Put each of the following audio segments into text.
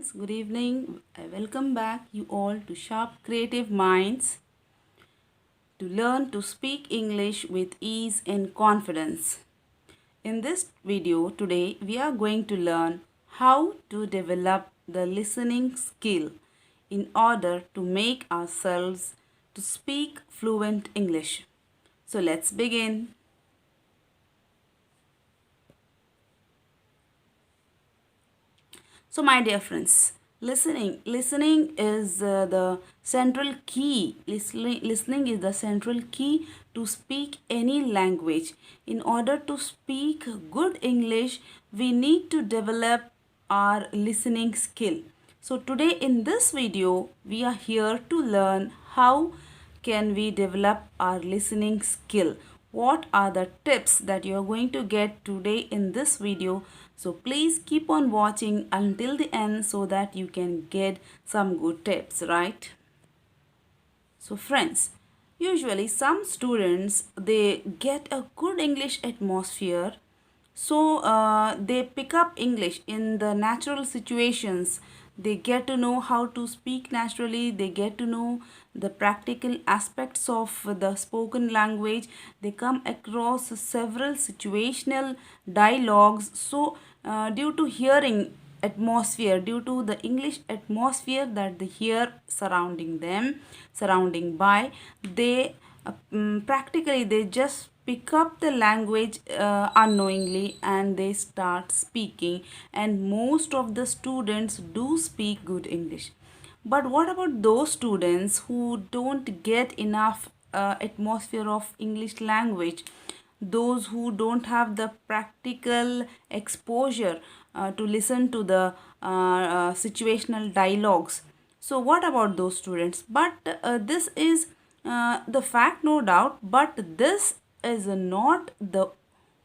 friends, good evening. I welcome back you all to Sharp Creative Minds to learn to speak English with ease and confidence. In this video today, we are going to learn how to develop the listening skill in order to make ourselves to speak fluent English. So let's begin. So, my dear friends, listening is the central key. Listening is the central key to speak any language. In order to speak good English, we need to develop our listening skill. So, today in this video, we are here to learn how can we develop our listening skill. What are the tips that you are going to get today in this video? So please keep on watching until the end so that you can get some good tips, right? So friends, usually some students they get a good English atmosphere, so they pick up English in the natural situations. They get to know how to speak naturally. They get to know the practical aspects of the spoken language. They come across several situational dialogues. So due to hearing atmosphere, due to the English atmosphere that they hear surrounding them, surrounding by, they practically they just pick up the language unknowingly and they start speaking, and most of the students do speak good English. But what about those students who don't get enough atmosphere of English language, those who don't have the practical exposure to listen to the situational dialogues? So what about those students? But this is the fact, no doubt, but this is not the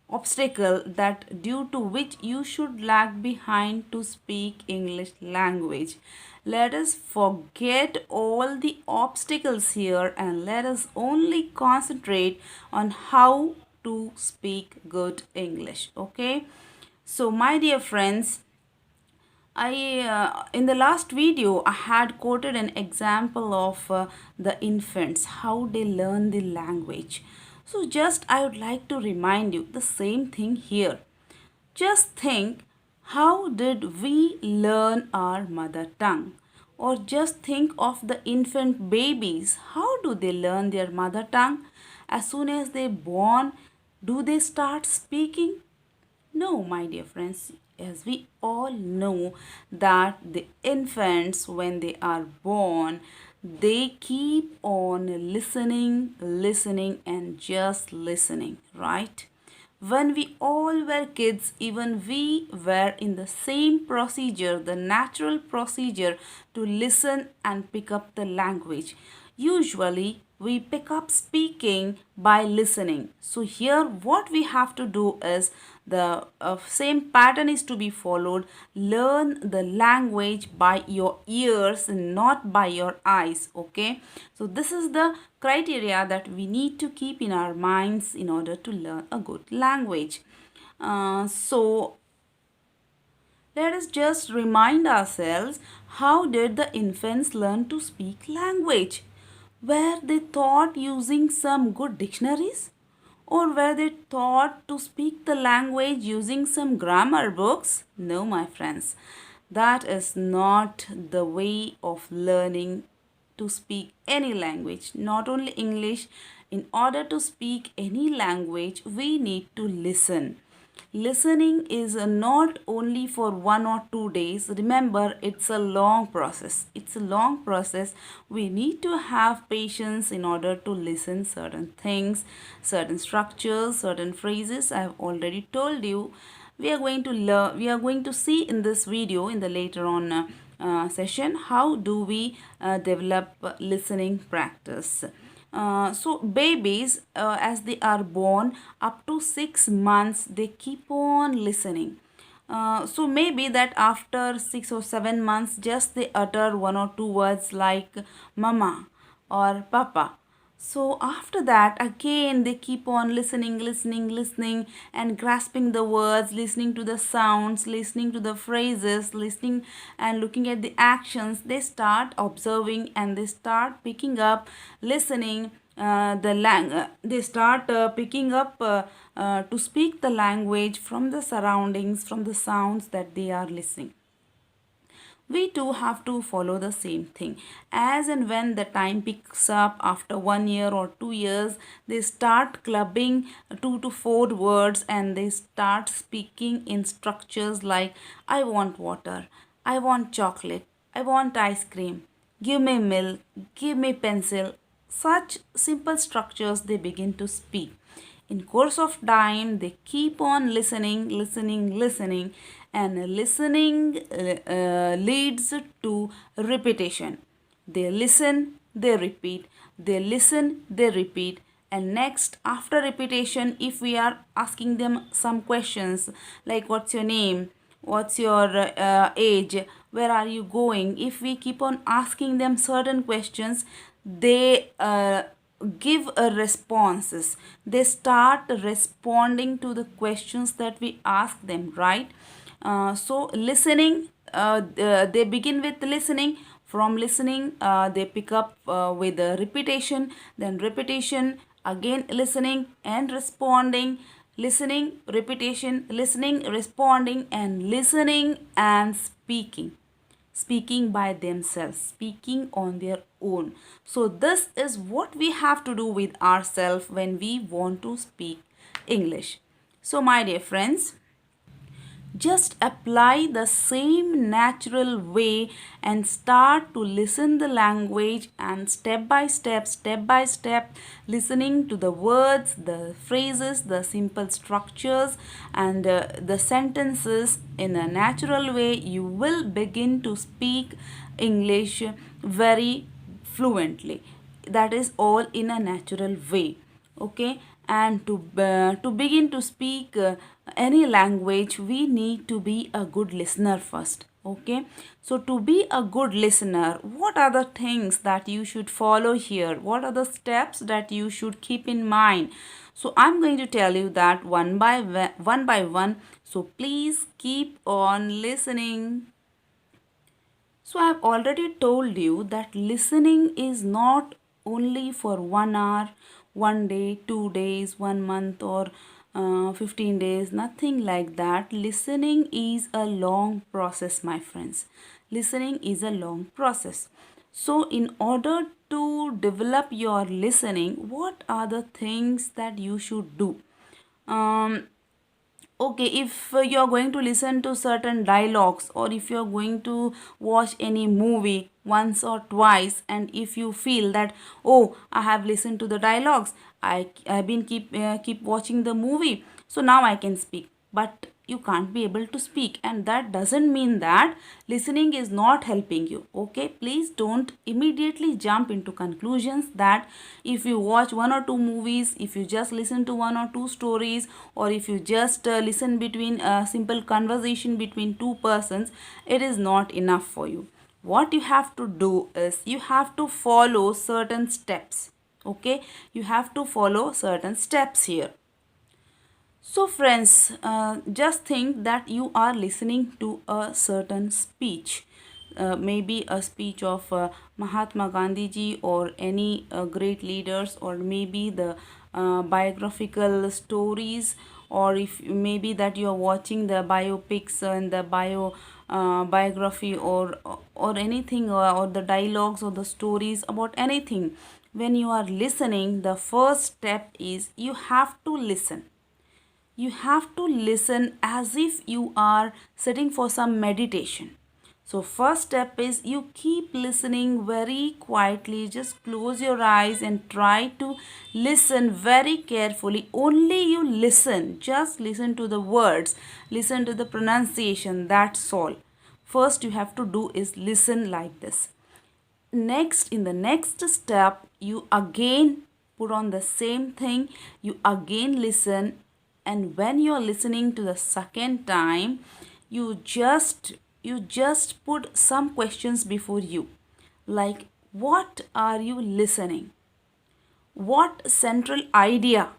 obstacle that due to which you should lag behind to speak English language. Let us forget all the obstacles here and let us only concentrate on how to speak good English. Okay, so my dear friends, I in the last video I had quoted an example of the infants, how they learn the language. So just I would like to remind you the same thing here. Just think, how did we learn our mother tongue? Or just think of the infant babies. How do they learn their mother tongue? As soon as they born, do they start speaking? No, my dear friends, as we all know that the infants when they are born, they keep on listening and just listening, right? When we all were kids, even we were in the same procedure, the natural procedure to listen and pick up the language. Usually, we pick up speaking by listening. So here what we have to do is the same pattern is to be followed. Learn the language by your ears, not by your eyes. Okay, so this is the criteria that we need to keep in our minds in order to learn a good language. So let us just remind ourselves, how did the infants learn to speak language? Were they taught using some good dictionaries? Or were they taught to speak the language using some grammar books? No, my friends. That is not the way of learning to speak any language, not only English. In order to speak any language, we need to listen. Listening is not only for 1 or 2 days. Remember, it's a long process. It's a long process. We need to have patience in order to listen certain things, certain structures, certain phrases. I have already told you. We are going to learn. We are going to see in this video, in the later on session, how do we develop listening practice. So babies, as they are born, up to 6 months, they keep on listening. So maybe that after 6 or 7 months, just they utter 1 or 2 words like mama or papa. So after that, again, they keep on listening, and grasping the words, listening to the sounds, listening to the phrases, listening and looking at the actions. They start observing and they start picking up, listening. They start picking up to speak the language from the surroundings, from the sounds that they are listening. We too have to follow the same thing. As and when the time picks up after 1 year or 2 years, they start clubbing 2 to 4 words and they start speaking in structures like I want water, I want chocolate, I want ice cream, give me milk, give me pencil. Such simple structures they begin to speak. In course of time, they keep on listening, and listening leads to repetition. They listen, they repeat, they listen, they repeat. And next, after repetition, if we are asking them some questions like what's your name, what's your age, where are you going, if we keep on asking them certain questions, they give a responses. They start responding to the questions that we ask them, right? So listening, they begin with listening. From listening, they pick up with the repetition, then repetition, again listening and responding, listening, repetition, listening, responding, and listening and speaking by themselves, speaking on their own. So this is what we have to do with ourselves when we want to speak English. So my dear friends, just apply the same natural way and start to listen the language, and step by step, listening to the words, the phrases, the simple structures, and the sentences in a natural way, you will begin to speak English very fluently. That is all in a natural way. Okay, and to begin to speak any language, we need to be a good listener first. Okay, so to be a good listener, what are the things that you should follow here, what are the steps that you should keep in mind? So I'm going to tell you that one by one, so please keep on listening. So I've already told you that listening is not only for 1 hour, 1 day, 2 days, 1 month, or 15 days, nothing like that. Listening is a long process, my friends. Listening is a long process. So, in order to develop your listening, what are the things that you should do? Um, okay, if you're going to listen to certain dialogues, or if you're going to watch any movie once or twice, and if you feel that, oh, I have listened to the dialogues, I've been keep watching the movie, so now I can speak, but you can't be able to speak, and that doesn't mean that listening is not helping you. Okay, please don't immediately jump into conclusions that if you watch 1 or 2 movies, if you just listen to 1 or 2 stories, or if you just listen between a simple conversation between two persons, it is not enough for you. What you have to do is you have to follow certain steps. Okay, you have to follow certain steps here. So, friends, just think that you are listening to a certain speech, maybe a speech of Mahatma Gandhi ji, or any great leaders, or maybe the biographical stories, or if maybe that you are watching the biopics and the biography, or anything, or the dialogues or the stories about anything. When you are listening, the first step is you have to listen. You have to listen as if you are sitting for some meditation. So first step is you keep listening very quietly. Just close your eyes and try to listen very carefully. Only you listen. Just listen to the words. Listen to the pronunciation. That's all. First you have to do is listen like this. Next, in the next step, you again put on the same thing. You again listen, and when you are listening to the second time, you just put some questions before you, like what are you listening, what central idea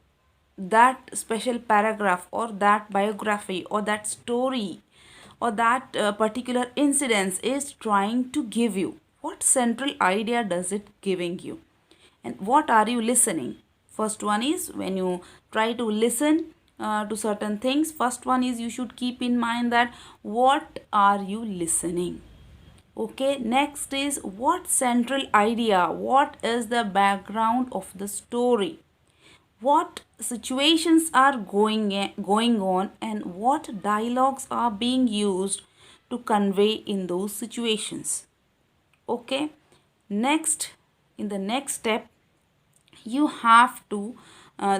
that special paragraph or that biography or that story or that particular incident is trying to give you. What central idea does it giving you? And what are you listening? First one is, when you try to listen to certain things, first one is you should keep in mind that what are you listening. Okay, next is what central idea, what is the background of the story, what situations are going on, and what dialogues are being used to convey in those situations. Okay, next, in the next step, you have to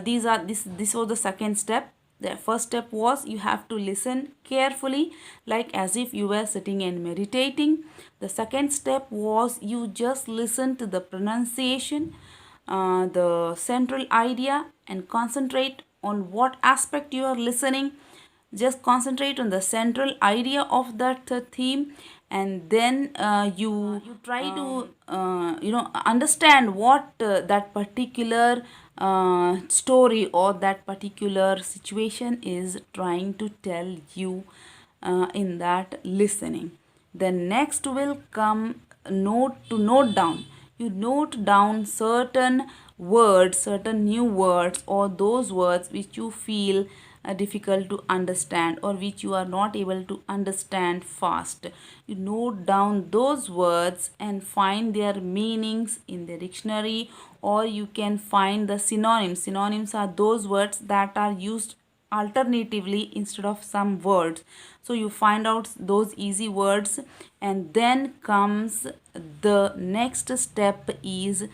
this was the second step. The first step was you have to listen carefully, like as if you were sitting and meditating. The second step was you just listen to the pronunciation, the central idea, and concentrate on what aspect you are listening. Just concentrate on the central idea of that theme, and then you try to understand what that particular story or that particular situation is trying to tell you in that listening. Then next will come note down. You note down certain words, certain new words, or those words which you feel difficult to understand or which you are not able to understand fast. You note down those words and find their meanings in the dictionary, or you can find the synonyms. Synonyms are those words that are used alternatively instead of some words. So you find out those easy words, and then comes the next step is,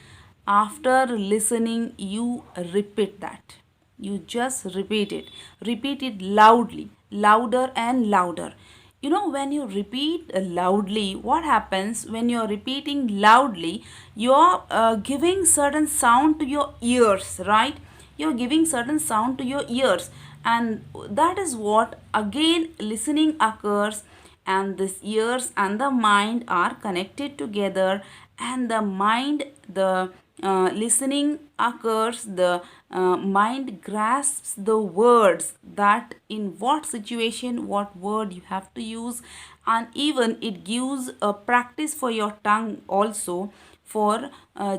after listening you repeat that. You just repeat it loudly, louder and louder. You know, when you repeat loudly, what happens when you're repeating loudly, you're giving certain sound to your ears, right? You're giving certain sound to your ears, and that is what again listening occurs, and this ears and the mind are connected together, and the mind, the listening occurs, the mind grasps the words, that in what situation what word you have to use, and even it gives a practice for your tongue also, for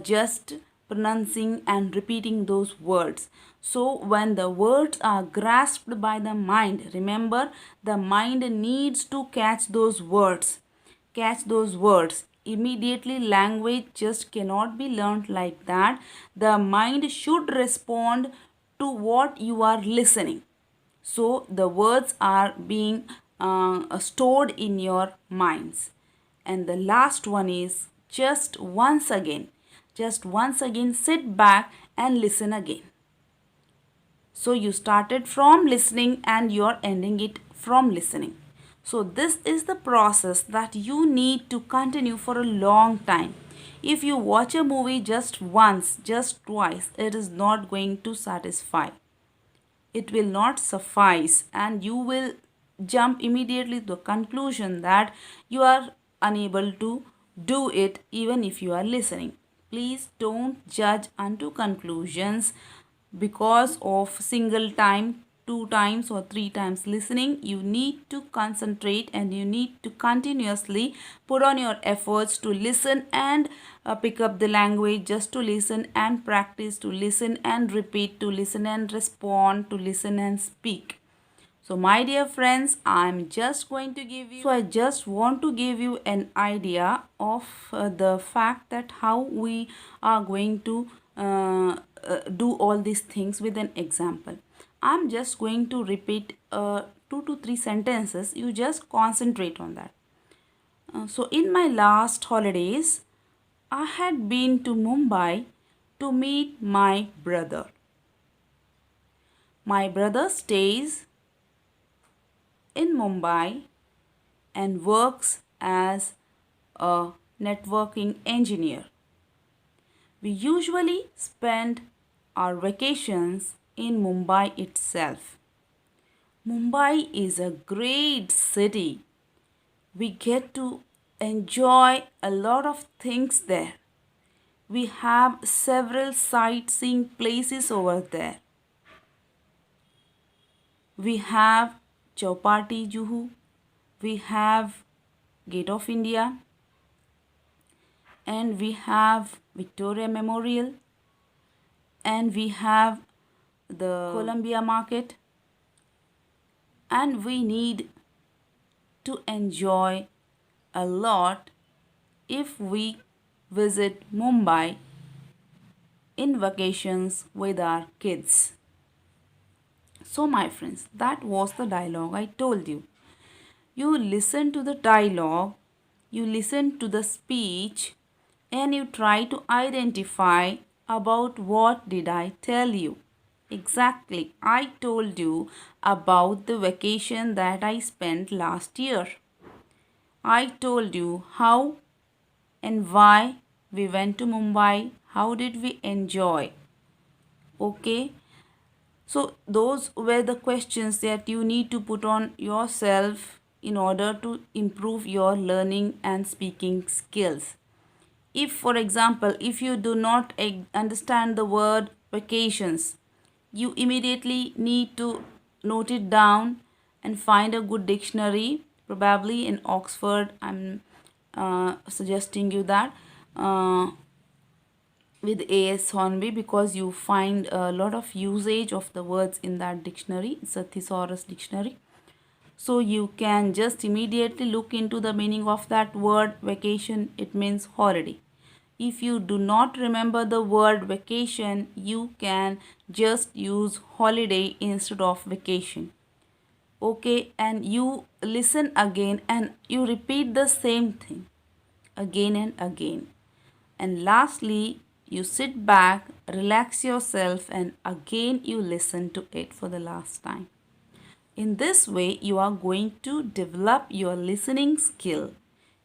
just pronouncing and repeating those words. So when the words are grasped by the mind, remember, the mind needs to catch those words immediately. Language just cannot be learned like that. The mind should respond to what you are listening. So the words are being stored in your minds. And the last one is, just once again sit back and listen again. So you started from listening and you're ending it from listening. So this is the process that you need to continue for a long time. If you watch a movie just once, just twice, it is not going to satisfy. It will not suffice, and you will jump immediately to the conclusion that you are unable to do it even if you are listening. Please don't judge unto conclusions because of single time, two times or three times listening. You need to concentrate and you need to continuously put on your efforts to listen and pick up the language, just to listen and practice, to listen and repeat, to listen and respond, to listen and speak. So my dear friends, I just want to give you an idea of the fact that how we are going to do all these things with an example. I'm just going to repeat 2 to 3 sentences. You just concentrate on that. So in my last holidays, I had been to Mumbai to meet my brother. My brother stays in Mumbai and works as a networking engineer. We usually spend our vacations in Mumbai itself. Mumbai is a great city. We get to enjoy a lot of things there. We have several sightseeing places over there. We have Chowpatty Juhu, we have Gate of India, and we have Victoria Memorial, and we have the Columbia Market, and we need to enjoy a lot if we visit Mumbai in vacations with our kids. So, my friends, that was the dialogue I told you. You listen to the dialogue, you listen to the speech, and you try to identify about what did I tell you. Exactly, I told you about the vacation that I spent last year. I told you how and why we went to Mumbai, how did we enjoy. Okay, so those were the questions that you need to put on yourself in order to improve your learning and speaking skills. If, for example, if you do not understand the word vacations, you immediately need to note it down and find a good dictionary, probably in Oxford. I'm suggesting you that. With A.S. Hornby, because you find a lot of usage of the words in that dictionary. It's a thesaurus dictionary. So you can just immediately look into the meaning of that word vacation. It means holiday. If you do not remember the word vacation, you can just use holiday instead of vacation. Okay, and you listen again and you repeat the same thing again and again. And lastly, you sit back, relax yourself, and again you listen to it for the last time. In this way, you are going to develop your listening skill,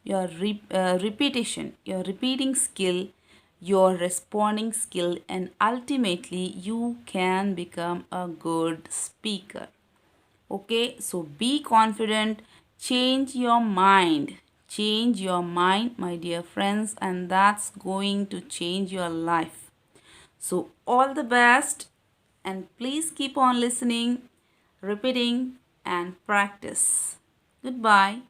your repetition, your repeating skill, your responding skill, and ultimately you can become a good speaker. Okay, so be confident, change your mind, my dear friends, and that's going to change your life. So, all the best, and please keep on listening, repeating, and practice. Goodbye.